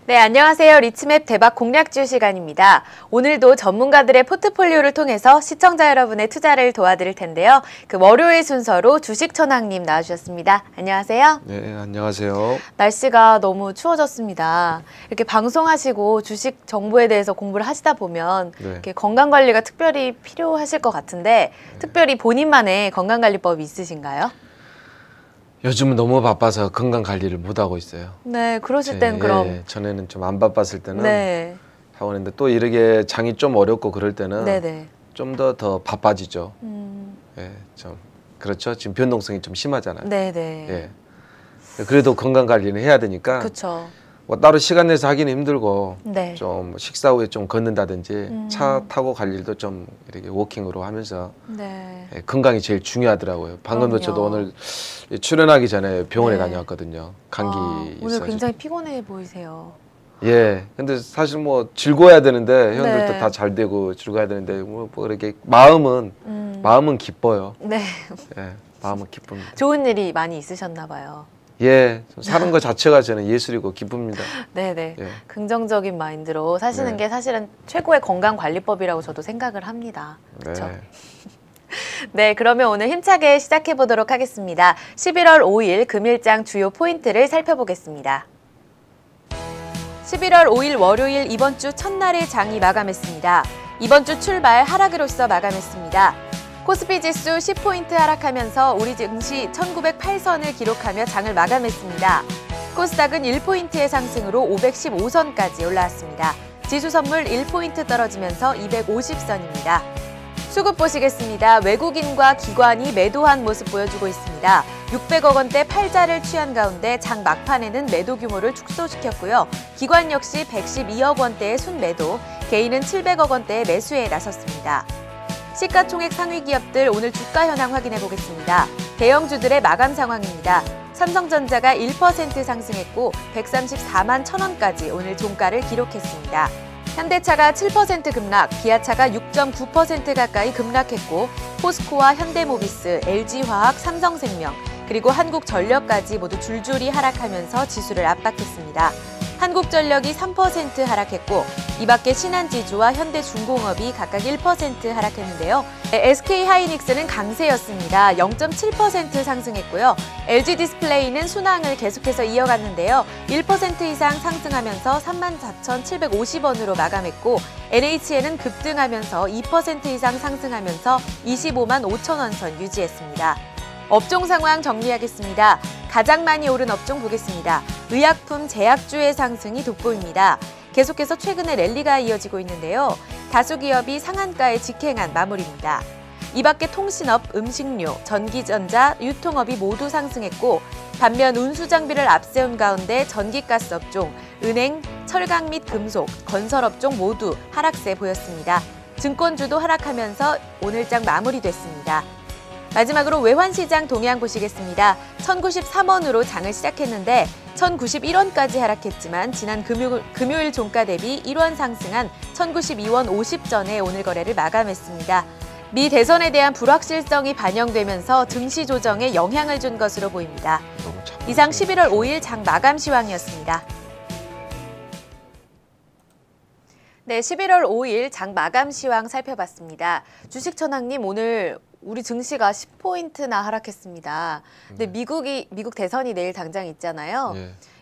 네, 안녕하세요. 리츠맵 대박 공략주 시간입니다. 오늘도 전문가들의 포트폴리오를 통해서 시청자 여러분의 투자를 도와드릴 텐데요. 그 월요일 순서로 주식천왕님 나와주셨습니다. 안녕하세요. 네, 안녕하세요. 날씨가 너무 추워졌습니다. 이렇게 방송하시고 주식 정보에 대해서 공부를 하시다 보면 이렇게 건강관리가 특별히 필요하실 것 같은데 특별히 본인만의 건강관리법이 있으신가요? 요즘은 너무 바빠서 건강 관리를 못 하고 있어요. 네, 그러실 땐 그럼 전에는 좀 안 바빴을 때는 하고 있는데 또 이렇게 장이 좀 어렵고 그럴 때는 좀 더 바빠지죠. 예, 좀 그렇죠. 지금 변동성이 좀 심하잖아요. 네네. 예. 그래도 건강 관리는 해야 되니까. 그렇죠. 뭐 따로 시간 내서 하기는 힘들고 좀 식사 후에 좀 걷는다든지 차 타고 갈 일도 좀 이렇게 워킹으로 하면서 예, 건강이 제일 중요하더라고요. 방금도 저도 오늘 출연하기 전에 병원에 다녀왔거든요. 감기 있어가지고. 오늘 굉장히 피곤해 보이세요. 예, 근데 사실 뭐 즐거워야 되는데 회원들도 다 잘 되고 즐거워야 되는데 뭐 이렇게 마음은 기뻐요. 네. 예, 마음은 기쁩니다. 좋은 일이 많이 있으셨나 봐요. 예, 사는 것 자체가 저는 예술이고 기쁩니다. 네네. 예. 긍정적인 마인드로 사시는 게 사실은 최고의 건강관리법이라고 저도 생각을 합니다. 그렇죠? 네, 그러면 오늘 힘차게 시작해 보도록 하겠습니다. 11월 5일 금일장 주요 포인트를 살펴보겠습니다. 11월 5일 월요일 이번 주 첫날의 장이 마감했습니다. 이번 주 출발 하락으로서 마감했습니다. 코스피 지수 10포인트 하락하면서 우리 증시 1908선을 기록하며 장을 마감했습니다. 코스닥은 1포인트의 상승으로 515선까지 올라왔습니다. 지수 선물 1포인트 떨어지면서 250선입니다. 수급 보시겠습니다. 외국인과 기관이 매도한 모습 보여주고 있습니다. 600억 원대 팔자를 취한 가운데 장 막판에는 매도 규모를 축소시켰고요. 기관 역시 112억 원대의 순매도, 개인은 700억 원대의 매수에 나섰습니다. 시가총액 상위 기업들 오늘 주가 현황 확인해 보겠습니다. 대형주들의 마감 상황입니다. 삼성전자가 1% 상승했고 134만 1,000원까지 오늘 종가를 기록했습니다. 현대차가 7% 급락, 기아차가 6.9% 가까이 급락했고 포스코와 현대모비스, LG화학, 삼성생명, 그리고 한국전력까지 모두 줄줄이 하락하면서 지수를 압박했습니다. 한국전력이 3% 하락했고 이 밖에 신한지주와 현대중공업이 각각 1% 하락했는데요. SK하이닉스는 강세였습니다. 0.7% 상승했고요. LG디스플레이는 순항을 계속해서 이어갔는데요. 1% 이상 상승하면서 34,750원으로 마감했고 NHN은 급등하면서 2% 이상 상승하면서 25만 5천 원 선 유지했습니다. 업종 상황 정리하겠습니다. 가장 많이 오른 업종 보겠습니다. 의약품, 제약주의 상승이 돋보입니다. 계속해서 최근에 랠리가 이어지고 있는데요. 다수 기업이 상한가에 직행한 마무리입니다. 이 밖에 통신업, 음식료, 전기전자, 유통업이 모두 상승했고 반면 운수장비를 앞세운 가운데 전기가스 업종, 은행, 철강 및 금속, 건설업종 모두 하락세 보였습니다. 증권주도 하락하면서 오늘장 마무리됐습니다. 마지막으로 외환시장 동향 보시겠습니다. 1,093원으로 장을 시작했는데 1,091원까지 하락했지만 지난 금요일 종가 대비 1원 상승한 1,092원 50전에 오늘 거래를 마감했습니다. 미 대선에 대한 불확실성이 반영되면서 증시 조정에 영향을 준 것으로 보입니다. 이상 11월 5일 장 마감 시황이었습니다. 네, 11월 5일 장 마감 시황 살펴봤습니다. 주식천왕님 오늘 우리 증시가 10포인트나 하락했습니다. 근데 미국 대선이 내일 당장 있잖아요.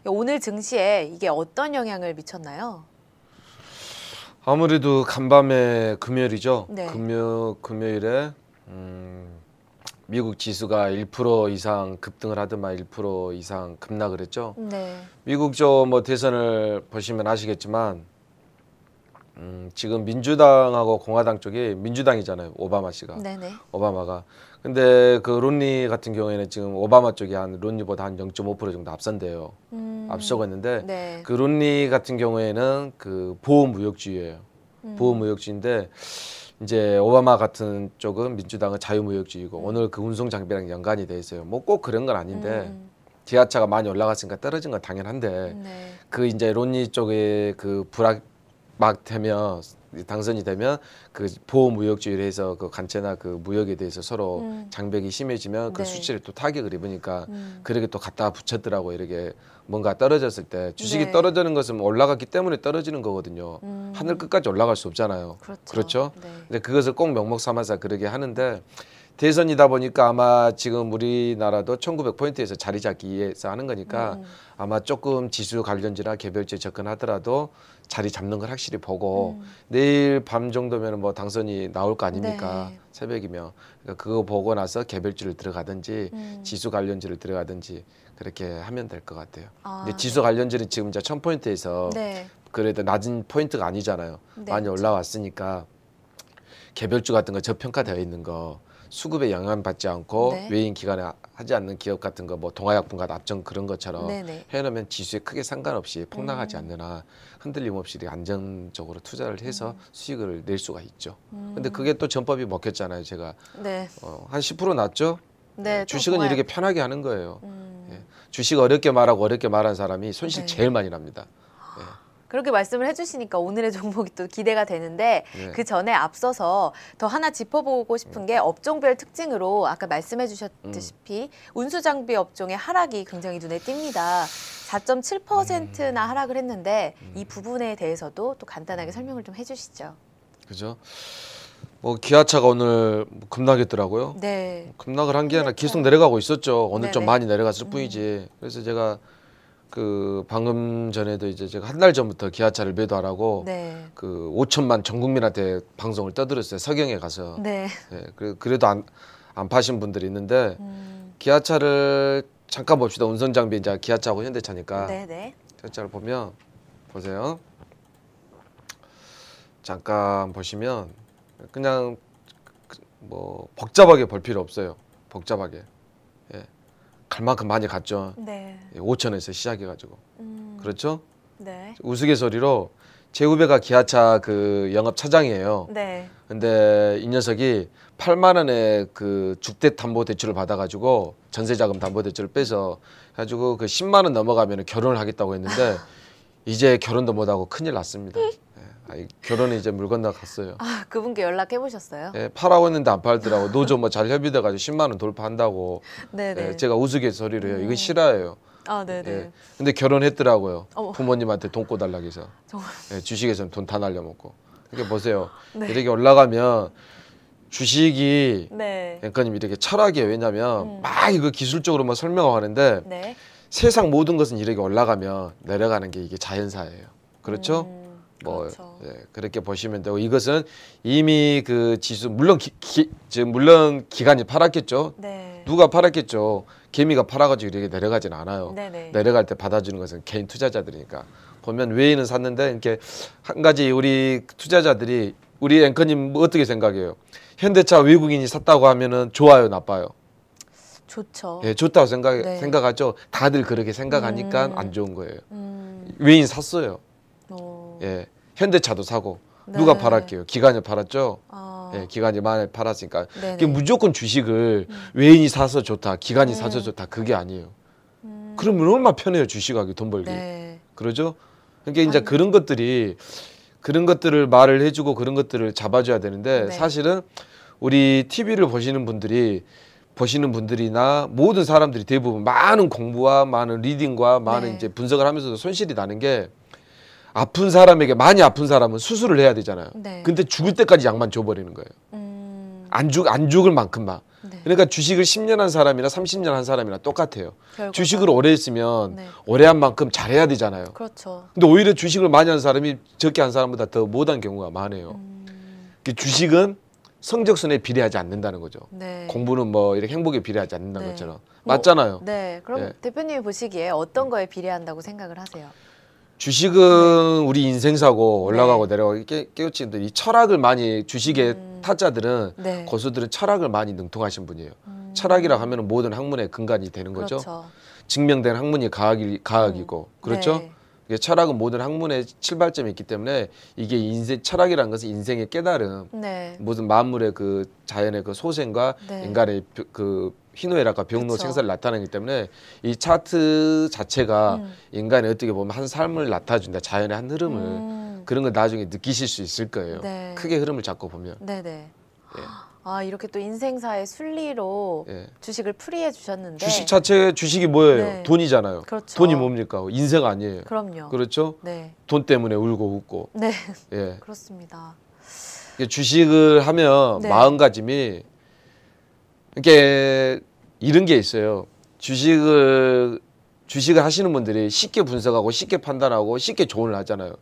오늘 증시에 이게 어떤 영향을 미쳤나요? 아무래도 간밤에 금요일이죠. 금요일에 미국 지수가 1% 이상 급등을 하더만 1% 이상 급락을 했죠. 미국 뭐 대선을 보시면 아시겠지만 지금 민주당하고 공화당 쪽이 민주당이잖아요. 오바마 씨가. 오바마가. 근데 그 롬니 같은 경우에는 지금 오바마 쪽이 롬니보다 한 0.5% 정도 앞선대요. 앞서고 있는데 그 롬니 같은 경우에는 그 보호무역주의예요. 보호무역주의인데 이제 오바마 같은 쪽은 민주당은 자유무역주의고 오늘 그 운송장비랑 연관이 돼 있어요. 뭐 꼭 그런 건 아닌데 지하차가 많이 올라갔으니까 떨어진 건 당연한데 그 이제 롬니 쪽에 그 막 되면 당선이 되면 그 보호무역주의를 해서 그 관세나 그 무역에 대해서 서로 장벽이 심해지면 그 수치를 또 타격을 입으니까 그렇게 또 갖다 붙였더라고. 이렇게 뭔가 떨어졌을 때 주식이 떨어지는 것은 올라갔기 때문에 떨어지는 거거든요. 하늘 끝까지 올라갈 수 없잖아요. 그렇죠? 근데 그것을 꼭 명목 삼아서 그러게 하는데 대선이다 보니까 아마 지금 우리나라도 1900포인트에서 자리 잡기 위해서 하는 거니까 아마 조금 지수 관련주나 개별주에 접근하더라도 자리 잡는 걸 확실히 보고 내일 밤 정도면 뭐 당선이 나올 거 아닙니까? 새벽이면. 그러니까 그거 보고 나서 개별주를 들어가든지 지수 관련주를 들어가든지 그렇게 하면 될 것 같아요. 근데 지수 관련주는 지금 이제 1000포인트에서 그래도 낮은 포인트가 아니잖아요. 많이 올라왔으니까 개별주 같은 거 저평가되어 있는 거 수급에 영향받지 않고 외인 기관에 하지 않는 기업 같은 거 뭐 동아약품과 납정 그런 것처럼 해놓으면 지수에 크게 상관없이 폭락하지 않는 한 흔들림 없이 안정적으로 투자를 해서 수익을 낼 수가 있죠. 근데 그게 또 전법이 먹혔잖아요. 제가 한 10% 났죠. 주식은 이렇게 편하게 하는 거예요. 주식 어렵게 말하고 어렵게 말한 사람이 손실 제일 많이 납니다. 그렇게 말씀을 해주시니까 오늘의 종목이 또 기대가 되는데 그 전에 앞서서 더 하나 짚어보고 싶은 게 업종별 특징으로 아까 말씀해 주셨다시피 운수장비 업종의 하락이 굉장히 눈에 띕니다. 4.7%나 하락을 했는데 이 부분에 대해서도 또 간단하게 설명을 좀 해주시죠. 그죠? 뭐 기아차가 오늘 급락했더라고요. 급락을 한 게 아니라 계속 내려가고 있었죠. 오늘 좀 많이 내려갔을 뿐이지. 그래서 제가 그 방금 전에도 이제 제가 한 달 전부터 기아차를 매도하라고 그 5천만 전 국민한테 방송을 떠들었어요. 서경에 가서. 그래도 안 파신 분들이 있는데 기아차를 잠깐 봅시다. 운송장비 이제 기아차하고 현대차니까. 기아차를 보면 보세요. 잠깐 보시면 그냥 뭐 복잡하게 볼 필요 없어요. 복잡하게. 갈 만큼 많이 갔죠. 5천에서 시작해가지고. 그렇죠? 우스갯소리로 제 후배가 기아차 그 영업 차장이에요. 근데 이 녀석이 8만 원의 그 주택담보대출을 받아가지고 전세자금 담보대출을 빼서 가지고 그 10만 원 넘어가면 결혼을 하겠다고 했는데 이제 결혼도 못하고 큰일 났습니다. 결혼이 이제 물 건너갔어요. 아, 그분께 연락해 보셨어요? 팔아고 했는데 안 팔더라고. 노조 뭐 잘 협의돼가지고 10만 원 돌파한다고. 제가 우스갯소리로 해요. 이거 실화예요. 근데 결혼했더라고요. 부모님한테 돈 꿔달라고 해서. 주식에서는 돈 다 날려먹고. 이렇게 보세요. 이렇게 올라가면 주식이 앵커님 이렇게 철학이에요. 왜냐면 막 이거 기술적으로 뭐 설명하는데 세상 모든 것은 이렇게 올라가면 내려가는 게 이게 자연사예요. 그렇죠? 뭐 그렇게 보시면 되고 이것은 이미 그 지수 물론 물론 기관이 팔았겠죠. 누가 팔았겠죠. 개미가 팔아가지고 이렇게 내려가진 않아요. 내려갈 때 받아주는 것은 개인 투자자들이니까. 보면 외인은 샀는데 이렇게 한 가지 우리 투자자들이 우리 앵커님 뭐 어떻게 생각해요? 현대차 외국인이 샀다고 하면은 좋아요, 나빠요? 좋죠. 좋다고 생각하죠. 다들 그렇게 생각하니까 안 좋은 거예요. 외인 샀어요. 현대차도 사고 누가 팔았게요? 기관이 팔았죠. 기관이 많이 팔았으니까 이게 무조건 주식을 외인이 사서 좋다, 기관이 사서 좋다 그게 아니에요. 그러면 얼마나 편해요 주식하기 돈 벌기. 그러죠? 그러니까 이제 그런 것들을 말을 해주고 그런 것들을 잡아줘야 되는데 사실은 우리 TV를 보시는 분들이나 모든 사람들이 대부분 많은 공부와 많은 리딩과 많은 이제 분석을 하면서도 손실이 나는 게 아픈 사람에게 많이 아픈 사람은 수술을 해야 되잖아요. 근데 죽을 때까지 약만 줘버리는 거예요. 안 죽을 만큼만. 그러니까 주식을 10년 한 사람이나 30년 한 사람이나 똑같아요. 주식을 오래 했으면 오래 한 만큼 잘해야 되잖아요. 근데 오히려 주식을 많이 한 사람이 적게 한 사람보다 더 못한 경우가 많아요. 주식은 성적순에 비례하지 않는다는 거죠. 공부는 뭐 이렇게 행복에 비례하지 않는다는 것처럼. 맞잖아요. 그럼 대표님이 보시기에 어떤 거에 비례한다고 생각을 하세요? 주식은 우리 인생사고 올라가고 내려가고 깨우치는데 이 철학을 많이 주식의 타짜들은 고수들은 철학을 많이 능통하신 분이에요. 철학이라 하면 모든 학문의 근간이 되는 거죠. 증명된 학문이 과학이고 그렇죠. 철학은 모든 학문의 출발점이 있기 때문에 이게 철학이라는 것은 인생의 깨달음, 모든 만물의 그 자연의 그 소생과 인간의 그 희노애락과 병로 생사를 나타내기 때문에 이 차트 자체가 인간이 어떻게 보면 한 삶을 나타준다. 자연의 한 흐름을. 그런 걸 나중에 느끼실 수 있을 거예요. 네. 크게 흐름을 잡고 보면. 네네. 예. 아, 이렇게 또 인생사의 순리로 예. 주식을 풀이해 주셨는데. 주식 자체 주식이 뭐예요? 네. 돈이잖아요. 그렇죠. 돈이 뭡니까? 인생 아니에요. 그럼요. 그렇죠? 네. 돈 때문에 울고 웃고. 네. 예. 그렇습니다. 주식을 하면 네. 마음가짐이 이렇게 이런 게 있어요. 주식을 하시는 분들이 쉽게 분석하고 쉽게 판단하고 쉽게 조언을 하잖아요.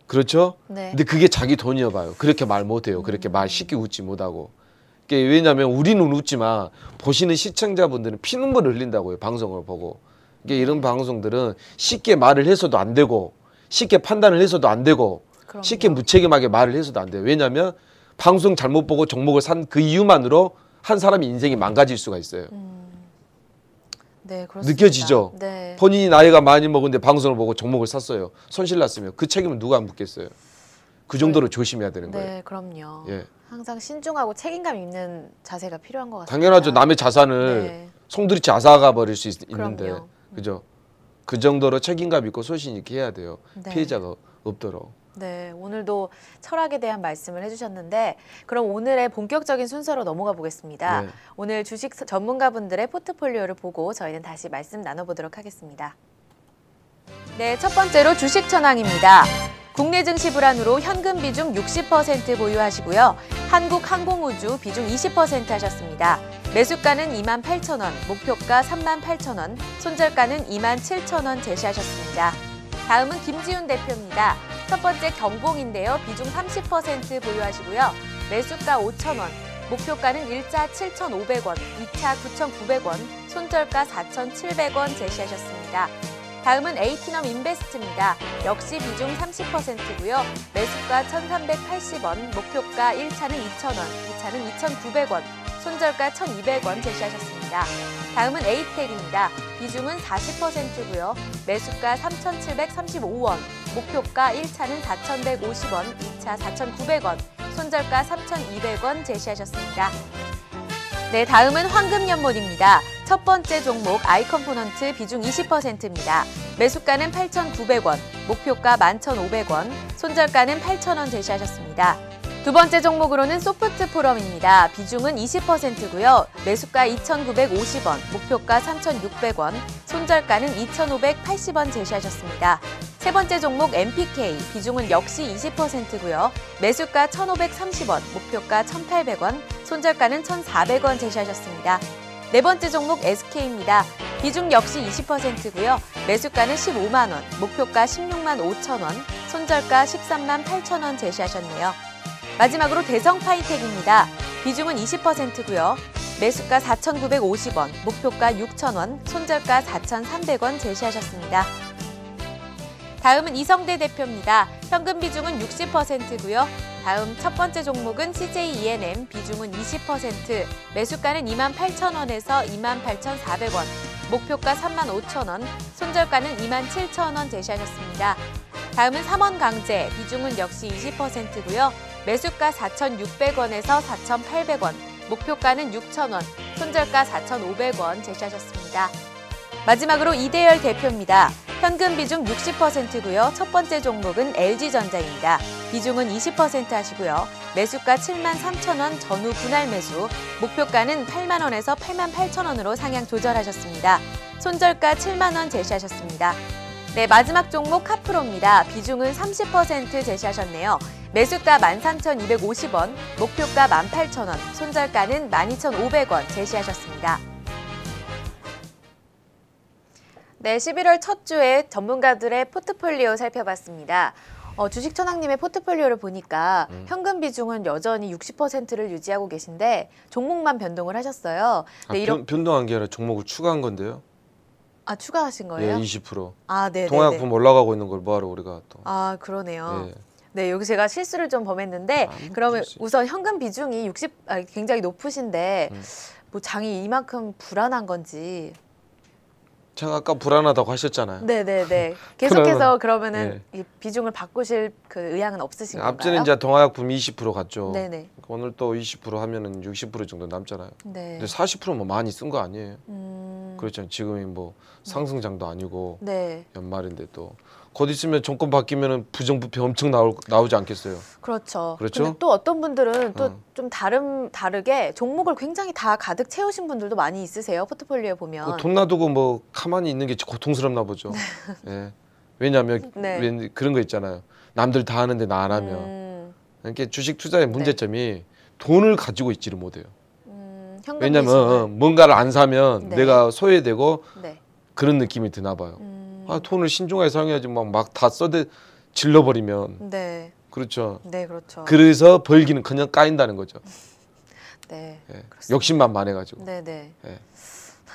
그렇죠? 네. 근데 그게 자기 돈이어 봐요. 그렇게 말 못해요. 그렇게 말 쉽게 웃지 못하고. 왜냐하면 우리는 웃지만 보시는 시청자분들은 피눈물을 흘린다고요. 방송을 보고. 이런 방송들은 쉽게 말을 해서도 안 되고 쉽게 판단을 해서도 안 되고 그럼요. 쉽게 무책임하게 말을 해서도 안 돼요. 왜냐하면 방송 잘못 보고 종목을 산 그 이유만으로 한 사람의 인생이 망가질 수가 있어요. 네, 그렇습니다. 느껴지죠? 네. 본인이 나이가 많이 먹은데 방송을 보고 종목을 샀어요. 손실 났으면 그 책임은 누가 안 묻겠어요? 그 정도로 조심해야 되는 거예요. 네, 그럼요. 예. 항상 신중하고 책임감 있는 자세가 필요한 것 같습니다. 당연하죠. 남의 자산을 네. 송두리째 앗아가 버릴 수 있는데, 그럼요. 그죠? 그 정도로 책임감 있고 소신 있게 해야 돼요. 네. 피해자가 없도록. 네, 오늘도 철학에 대한 말씀을 해주셨는데 그럼 오늘의 본격적인 순서로 넘어가 보겠습니다. 네. 오늘 주식 전문가분들의 포트폴리오를 보고 저희는 다시 말씀 나눠보도록 하겠습니다. 네, 첫 번째로 주식 천왕입니다. 국내 증시 불안으로 현금 비중 60% 보유하시고요. 한국항공우주 비중 20% 하셨습니다. 매수가는 28,000원, 목표가 38,000원, 손절가는 27,000원 제시하셨습니다. 다음은 김지훈 대표입니다. 첫 번째 경봉인데요. 비중 30% 보유하시고요. 매수가 5,000원, 목표가는 1차 7,500원, 2차 9,900원, 손절가 4,700원 제시하셨습니다. 다음은 에이티넘 인베스트입니다. 역시 비중 30%고요. 매수가 1,380원, 목표가 1차는 2,000원, 2차는 2,900원, 손절가 1,200원 제시하셨습니다. 다음은 에이텍입니다. 비중은 40%고요. 매수가 3,735원, 목표가 1차는 4,150원, 2차 4,900원, 손절가 3,200원 제시하셨습니다. 네, 다음은 황금연못입니다. 첫 번째 종목 아이컴포넌트 비중 20%입니다. 매수가는 8,900원, 목표가 11,500원, 손절가는 8,000원 제시하셨습니다. 두 번째 종목으로는 소프트포럼입니다. 비중은 20%고요. 매수가 2,950원, 목표가 3,600원, 손절가는 2,580원 제시하셨습니다. 세 번째 종목 MPK, 비중은 역시 20%고요. 매수가 1,530원, 목표가 1,800원, 손절가는 1,400원 제시하셨습니다. 네 번째 종목 SK입니다. 비중 역시 20%고요. 매수가는 15만 원, 목표가 16만 5천 원, 손절가 13만 8천 원 제시하셨네요. 마지막으로 대성파이텍입니다. 비중은 20%고요. 매수가 4,950원, 목표가 6,000원, 손절가 4,300원 제시하셨습니다. 다음은 이성대 대표입니다. 현금 비중은 60%고요. 다음 첫 번째 종목은 CJ E&M, 비중은 20%, 매수가는 28,000원에서 28,400원, 목표가 35,000원, 손절가는 27,000원 제시하셨습니다. 다음은 삼원강제, 비중은 역시 20%고요. 매수가 4,600원에서 4,800원, 목표가는 6,000원, 손절가 4,500원 제시하셨습니다. 마지막으로 이대열 대표입니다. 현금 비중 60%고요. 첫 번째 종목은 LG전자입니다. 비중은 20% 하시고요. 매수가 73,000원 전후 분할 매수, 목표가는 8만 원에서 8만 8천 원으로 상향 조절하셨습니다. 손절가 7만 원 제시하셨습니다. 네, 마지막 종목 카프로입니다. 비중은 30% 제시하셨네요. 매수가 13,250원, 목표가 18,000원, 손절가는 12,500원 제시하셨습니다. 네, 11월 첫 주에 전문가들의 포트폴리오 살펴봤습니다. 주식 천왕님의 포트폴리오를 보니까 현금 비중은 여전히 60%를 유지하고 계신데 종목만 변동을 하셨어요. 네, 변동한 게 아니라 종목을 추가한 건데요. 아, 추가하신 거예요? 예, 20%. 아, 네. 동학품 올라가고 있는 걸 뭐하러 우리가 또. 아, 그러네요. 예. 네, 여기 제가 실수를 좀 범했는데 그러면 우선 현금 비중이 굉장히 높으신데 뭐 장이 이만큼 불안한 건지. 제가 아까 불안하다고 하셨잖아요. 네네네. 계속해서 그러면은 이 비중을 바꾸실 그 의향은 없으신 건가요? 앞전에 이제 동화약품 20% 갔죠. 네네. 오늘 또 20% 하면은 60% 정도 남잖아요. 네. 근데 40%면 많이 쓴 거 아니에요. 그렇죠. 지금이 뭐 상승장도 아니고 연말인데 또 곧 있으면 정권 바뀌면은 부정부패 엄청 나오지 않겠어요? 그렇죠. 그렇죠. 근데 또 어떤 분들은 또 좀 다르게 종목을 굉장히 다 가득 채우신 분들도 많이 있으세요. 포트폴리오에 보면. 돈 놔두고 뭐 가만히 있는 게 고통스럽나 보죠. 예. 왜냐하면 그런 거 있잖아요. 남들 다 하는데 나 안 하면. 그러니까 주식 투자의 문제점이 돈을 가지고 있지를 못해요. 왜냐하면 뭔가를 안 사면 내가 소외되고 그런 느낌이 드나 봐요. 돈을 신중하게 사용해야지 막 다 질러버리면 그렇죠. 그렇죠. 그래서 벌기는 그냥 까인다는 거죠. 욕심만 많아가지고. 네,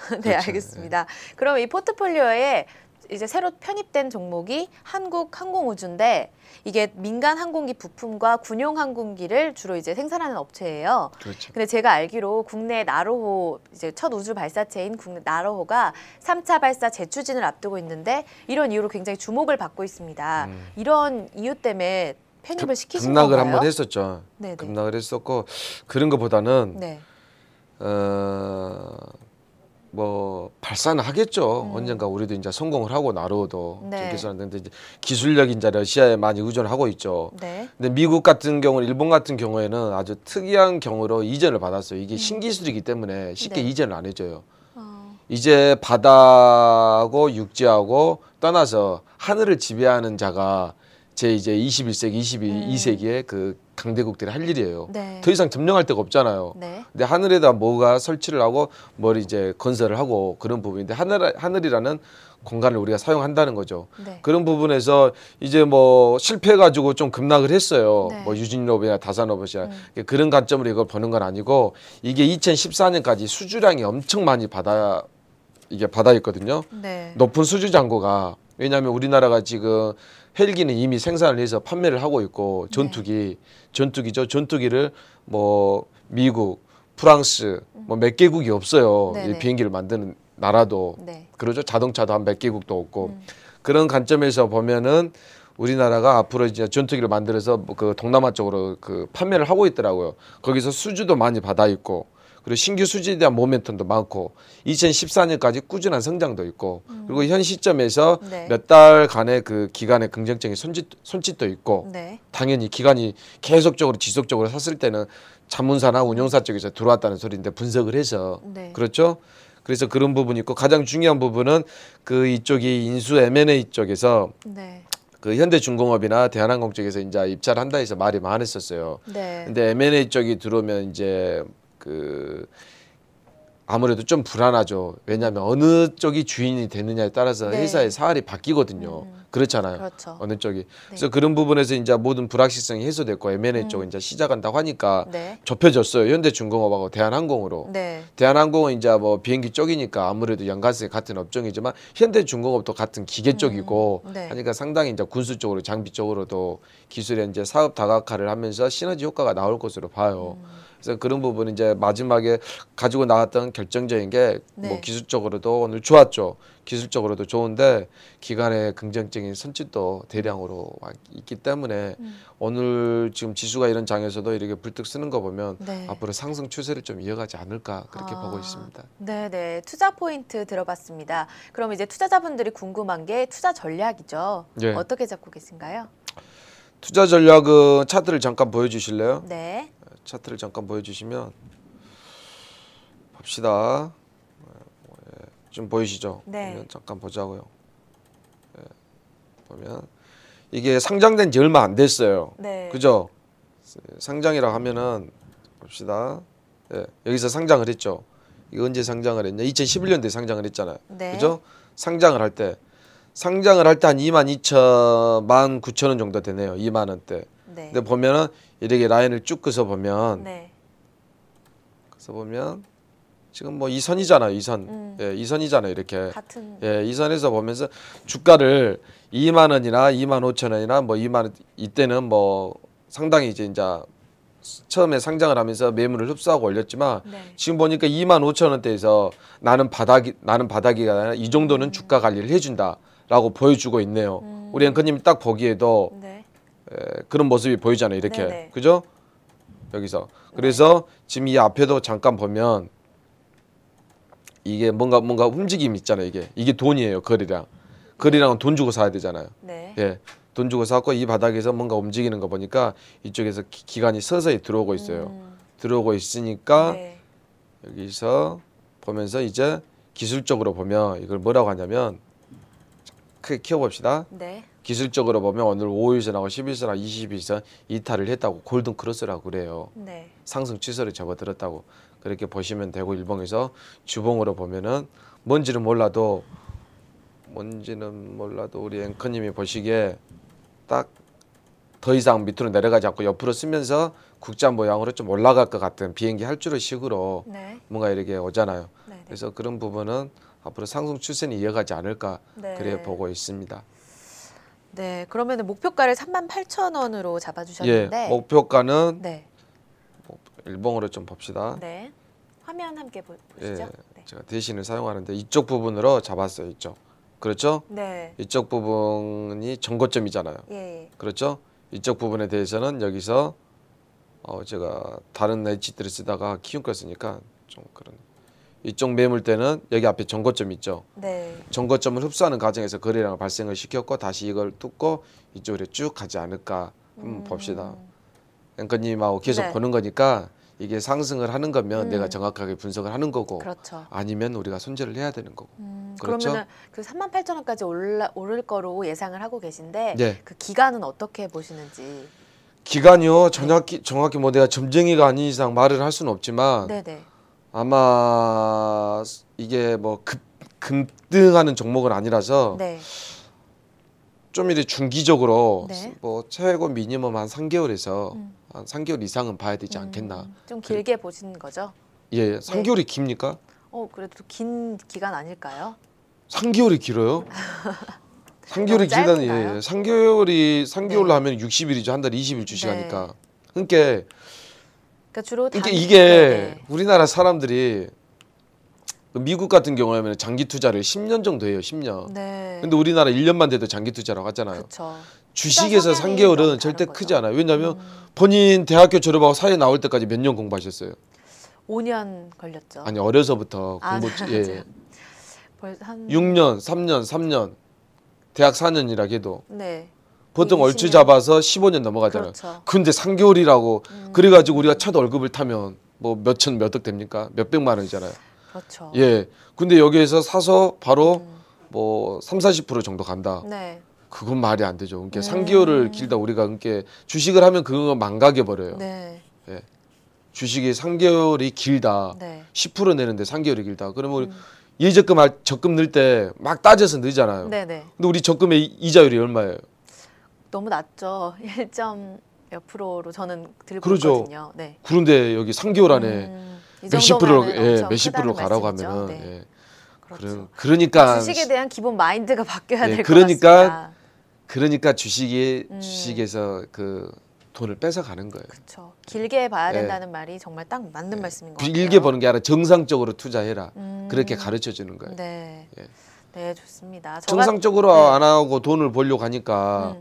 그렇죠. 알겠습니다. 그럼 이 포트폴리오에 이제 새로 편입된 종목이 한국항공우주인데 이게 민간 항공기 부품과 군용 항공기를 주로 이제 생산하는 업체예요. 그렇죠. 근데 제가 알기로 국내 나로호 이제 첫 우주 발사체인 국내 나로호가 3차 발사 재추진을 앞두고 있는데 이런 이유로 굉장히 주목을 받고 있습니다. 이런 이유 때문에 편입을 시키신 건가요? 급락을 한번 했었죠. 급락을 했었고 그런 것보다는 뭐 발사는 하겠죠. 언젠가 우리도 이제 성공을 하고 나로도 기술하는데 이제 기술력 이제 러시아에 많이 의존하고 있죠. 근데 미국 같은 경우는 일본 같은 경우에는 아주 특이한 경우로 이전을 받았어요. 이게 신기술이기 때문에 쉽게 이전을 안 해줘요. 이제 바다하고 육지하고 떠나서 하늘을 지배하는 자가 이제 21세기, 22세기의 그 강대국들이 할 일이에요. 더 이상 점령할 데가 없잖아요. 근데 하늘에다 뭐가 설치를 하고 뭘 이제 건설을 하고 그런 부분인데 하늘이라는 공간을 우리가 사용한다는 거죠. 그런 부분에서 이제 뭐 실패해가지고 좀 급락을 했어요. 뭐 유진로봇이나 다산로봇이나 그런 관점으로 이걸 보는 건 아니고 이게 2014년까지 수주량이 엄청 많이 바다 있거든요. 높은 수주 잔고가 왜냐하면 우리나라가 지금 헬기는 이미 생산을 해서 판매를 하고 있고 전투기를 뭐 미국, 프랑스 뭐 몇 개국이 없어요. 이 비행기를 만드는 나라도 그러죠. 자동차도 한 몇 개국도 없고 그런 관점에서 보면은 우리나라가 앞으로 이제 전투기를 만들어서 그 동남아 쪽으로 그 판매를 하고 있더라고요. 거기서 수주도 많이 받아 있고 그리고 신규 수지에 대한 모멘텀도 많고 2014년까지 꾸준한 성장도 있고 그리고 현 시점에서 몇 달간의 그 기간의 긍정적인 손짓도 있고 당연히 기간이 계속적으로 지속적으로 샀을 때는 자문사나 운용사 쪽에서 들어왔다는 소리인데 분석을 해서 그렇죠? 그래서 그런 부분이 있고 가장 중요한 부분은 그 이쪽이 인수 M&A 쪽에서 그 현대중공업이나 대한항공 쪽에서 이제 입찰을 한다 해서 말이 많았었어요. 근데 M&A 쪽이 들어오면 이제 그 아무래도 좀 불안하죠. 왜냐하면 어느 쪽이 주인이 되느냐에 따라서 회사의 사활이 바뀌거든요. 그렇잖아요. 그렇죠. 어느 쪽이. 그래서 그런 부분에서 이제 모든 불확실성이 해소됐고 M&A 쪽은 이제 시작한다고 하니까 좁혀졌어요. 현대중공업하고 대한항공으로. 대한항공은 이제 뭐 비행기 쪽이니까 아무래도 연관성이 같은 업종이지만 현대중공업도 같은 기계 쪽이고 하니까 상당히 이제 군수 쪽으로 장비 쪽으로도 기술의 이제 사업 다각화를 하면서 시너지 효과가 나올 것으로 봐요. 그래서 그런 부분 이제 마지막에 가지고 나왔던 결정적인 게 뭐 기술적으로도 오늘 좋았죠. 기술적으로도 좋은데 기간의 긍정적인 선짓도 대량으로 있기 때문에 오늘 지금 지수가 이런 장에서도 이렇게 불뚝 쓰는 거 보면 앞으로 상승 추세를 좀 이어가지 않을까 그렇게 보고 있습니다. 네네. 투자 포인트 들어봤습니다. 그럼 이제 투자자분들이 궁금한 게 투자 전략이죠. 어떻게 잡고 계신가요? 투자 전략은 차트를 잠깐 보여주실래요? 네. 차트를 잠깐 보여주시면 봅시다. 좀 보이시죠? 보면 잠깐 보자고요. 보면 이게 상장된 지 얼마 안 됐어요. 그죠? 상장이라 하면은 봅시다. 여기서 상장을 했죠. 이거 언제 상장을 했냐? 2011년도에 상장을 했잖아요. 그죠? 상장을 할 때 한 22,000원 정도 되네요. 2만 원대. 근데 보면은 이렇게 라인을 쭉 그서 보면 지금 뭐 이 선이잖아요. 이 선. 이 선이잖아요. 이렇게. 같은. 이 선에서 보면서 주가를 2만 원이나 2만 5천 원이나 뭐 2만 원 이때는 뭐 상당히 이제 처음에 상장을 하면서 매물을 흡수하고 올렸지만 지금 보니까 2만 5천 원대에서 나는 바닥이가 아니라 이 정도는 주가 관리를 해준다라고 보여주고 있네요. 우리 앵커님이 딱 보기에도 그런 모습이 보이잖아요. 이렇게. 그죠? 여기서. 그래서 지금 이 앞에도 잠깐 보면 이게 뭔가 움직임이 있잖아요. 이게 돈이에요. 거리랑은 돈 주고 사야 되잖아요. 네. 예, 돈 주고 사고 이 바닥에서 뭔가 움직이는 거 보니까 이쪽에서 기관이 서서히 들어오고 있어요. 들어오고 있으니까 네. 여기서 보면서 이제 기술적으로 보면 이걸 뭐라고 하냐면 크게 키워봅시다. 네. 기술적으로 보면 오늘 5일선하고 11선하고 22선 이탈을 했다고 골든 크로스라고 그래요. 네. 상승 추세를 접어들었다고 그렇게 보시면 되고 일봉에서 주봉으로 보면은 뭔지는 몰라도 우리 앵커님이 보시기에 딱 더 이상 밑으로 내려가지 않고 옆으로 쓰면서 국자 모양으로 좀 올라갈 것 같은 비행기 할주로 식으로 네. 뭔가 이렇게 오잖아요. 네, 네. 그래서 그런 부분은 앞으로 상승 추세는 이어가지 않을까 네. 그래 보고 있습니다. 네, 그러면 목표가를 38,000원으로 잡아주셨는데 예, 목표가는 네. 일봉으로 좀 봅시다. 네, 화면 함께 보시죠. 예, 네. 제가 대신을 사용하는데 이쪽 부분으로 잡았어요. 이쪽. 그렇죠? 네. 이쪽 부분이 전고점이잖아요. 예. 그렇죠? 이쪽 부분에 대해서는 여기서 제가 다른 엣지들을 쓰다가 키운 걸 쓰니까 좀 그런 이쪽 매물대는 여기 앞에 전고점 있죠. 네. 전고점을 흡수하는 과정에서 거래량을 발생을 시켰고 다시 이걸 뚫고 이쪽으로 쭉 가지 않을까 한번 봅시다. 앵커님하고 계속 네. 보는 거니까 이게 상승을 하는 거면 내가 정확하게 분석을 하는 거고 그렇죠. 아니면 우리가 손절을 해야 되는 거고. 그렇죠? 그러면은 그 38,000원까지 오를 거로 예상을 하고 계신데 네. 그 기간은 어떻게 보시는지. 기간이요. 정확히 뭐 내가 점쟁이가 아닌 이상 말을 할 수는 없지만 네네. 아마 이게 뭐 급등하는 종목은 아니라서 네. 좀 이렇게 중기적으로 네. 뭐 최고 미니멈 한 3개월에서 한 3개월 이상은 봐야 되지 않겠나. 좀 길게 보시는 거죠? 예, 3개월이 깁니까? 그래도 긴 기간 아닐까요? 3개월이 길어요? 3개월이 길다는 예, 3개월로 네. 하면 60일이죠. 한 달에 20일 주식하니까. 네. 그러니까 주로 이게 네. 우리나라 사람들이 미국 같은 경우에는 장기 투자를 10년 정도 해요. 10년. 네. 근데 우리나라 1년만 돼도 장기 투자라고 하잖아요. 그쵸. 주식에서 투자 성향이 3개월은 너무 절대 다른 크지 거죠. 않아요. 왜냐하면 본인 대학교 졸업하고 사회 나올 때까지 몇 년 공부하셨어요? 5년 걸렸죠. 아니 어려서부터 아, 공부 맞아요. 벌써 한 6년, 3년 대학 4년이라 해도 네. 보통 20년. 얼추 잡아서 15년 넘어가잖아요. 그렇죠. 근데 3개월이라고 그래가지고 우리가 첫 월급을 타면 뭐 몇천 몇억 됩니까? 몇백만 원이잖아요. 그렇죠. 예. 근데 여기에서 사서 바로 뭐 30-40% 정도 간다. 네. 그건 말이 안 되죠. 그러니까 3개월을 길다 우리가 그러니까 주식을 하면 그거 망가게 버려요. 네. 예. 주식이 3개월이 길다. 네. 10% 내는데 3개월이 길다. 그러면 우리 적금 넣을 때 막 따져서 넣잖아요. 네네. 근데 우리 적금의 이자율이 얼마예요? 너무 낮죠. 1점 몇 프로로 저는 들고 그러죠. 있거든요. 네. 그런데 여기 3개월 안에 이 몇십 프로, 정도면은 예, 엄청 몇십 크다는 프로 가라고 말씀이죠. 하면은, 네. 예. 그렇죠. 그러니까 주식에 대한 기본 마인드가 바뀌어야 예, 될 것 그러니까 같습니다. 그러니까 주식에서 그 돈을 뺏어가는 거예요. 그렇죠. 길게 봐야 예. 된다는 말이 정말 딱 맞는 말씀인 것 같아요. 길게 보는 게 아니라 정상적으로 투자해라. 그렇게 가르쳐 주는 거예요. 네. 예. 네, 좋습니다. 정상적으로 네. 안 하고 돈을 벌려고 하니까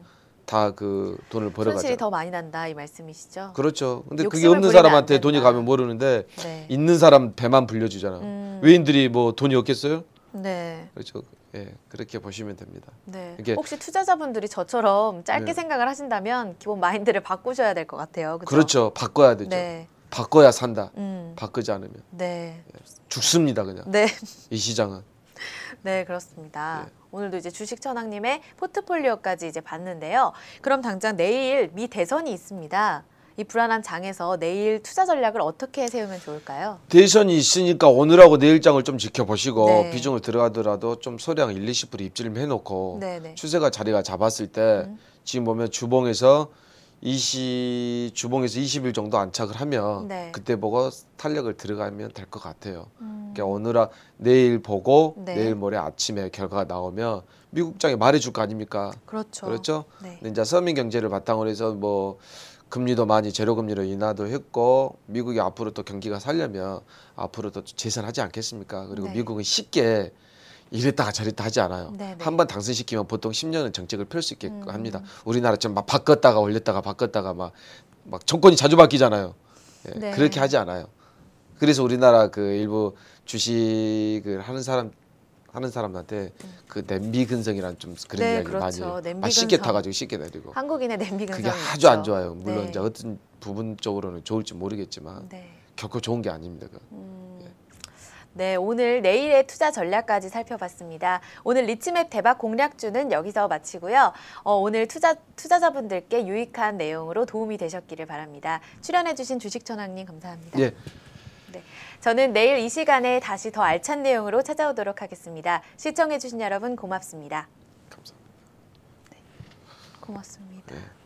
다 그 돈을 손실이 벌어가죠. 더 많이 난다 이 말씀이시죠? 그렇죠. 근데 그게 욕심을 없는 부리면 사람한테 안 돈이 된다. 가면 모르는데 네. 있는 사람 배만 불려주잖아. 외인들이 뭐 돈이 없겠어요? 네. 그렇죠. 예, 그렇게 보시면 됩니다. 네. 이게- 혹시 투자자분들이 저처럼 짧게 네. 생각을 하신다면 기본 마인드를 바꾸셔야 될 것 같아요. 그렇죠? 그렇죠. 바꿔야 되죠. 네. 바꿔야 산다. 음. 바꾸지 않으면 네. 죽습니다. 그냥 네. 이 시장은. 네, 그렇습니다. 네. 오늘도 이제 주식천왕님의 포트폴리오까지 이제 봤는데요. 그럼 당장 내일 미 대선이 있습니다. 이 불안한 장에서 내일 투자 전략을 어떻게 세우면 좋을까요? 대선이 있으니까 오늘하고 내일장을 좀 지켜보시고 네. 비중을 들어가더라도 좀 소량 1-20% 입지를 해놓고 네네. 추세가 자리가 잡았을 때 지금 보면 주봉에서 20일 정도 안착을 하면 네. 그때 보고 탄력을 들어가면 될 것 같아요. 그러니까 내일 보고 네. 내일 모레 아침에 결과가 나오면 미국장이 말해줄 거 아닙니까? 그렇죠. 그렇죠? 네. 근데 이제 서민 경제를 바탕으로 해서 뭐 금리도 많이 제로금리로 인하도 했고 미국이 앞으로 또 경기가 살려면 앞으로 또 재선하지 않겠습니까? 그리고 네. 미국은 쉽게 이랬다가 저랬다 하지 않아요. 네, 네. 한 번 당선시키면 보통 10년은 정책을 펼 수 있게끔 합니다. 우리나라처럼 막 바꿨다가 올렸다가 바꿨다가 막 정권이 자주 바뀌잖아요. 예, 네. 그렇게 하지 않아요. 그래서 우리나라 그 일부 주식을 하는 사람한테 그 냄비 근성이란 좀 그런 네, 이야기 그렇죠. 많이 냄비 쉽게 근성. 타가지고 쉽게 내리고 한국인의 냄비 근성이 그게 아주 있죠. 안 좋아요. 물론 네. 이제 어떤 부분적으로는 좋을지 모르겠지만 네. 결코 좋은 게 아닙니다. 네, 오늘 내일의 투자 전략까지 살펴봤습니다. 오늘 리츠맵 대박 공략주는 여기서 마치고요. 오늘 투자자분들께 유익한 내용으로 도움이 되셨기를 바랍니다. 출연해주신 주식천왕님 감사합니다. 예. 네, 저는 내일 이 시간에 다시 더 알찬 내용으로 찾아오도록 하겠습니다. 시청해주신 여러분 고맙습니다. 감사합니다. 네, 고맙습니다. 네.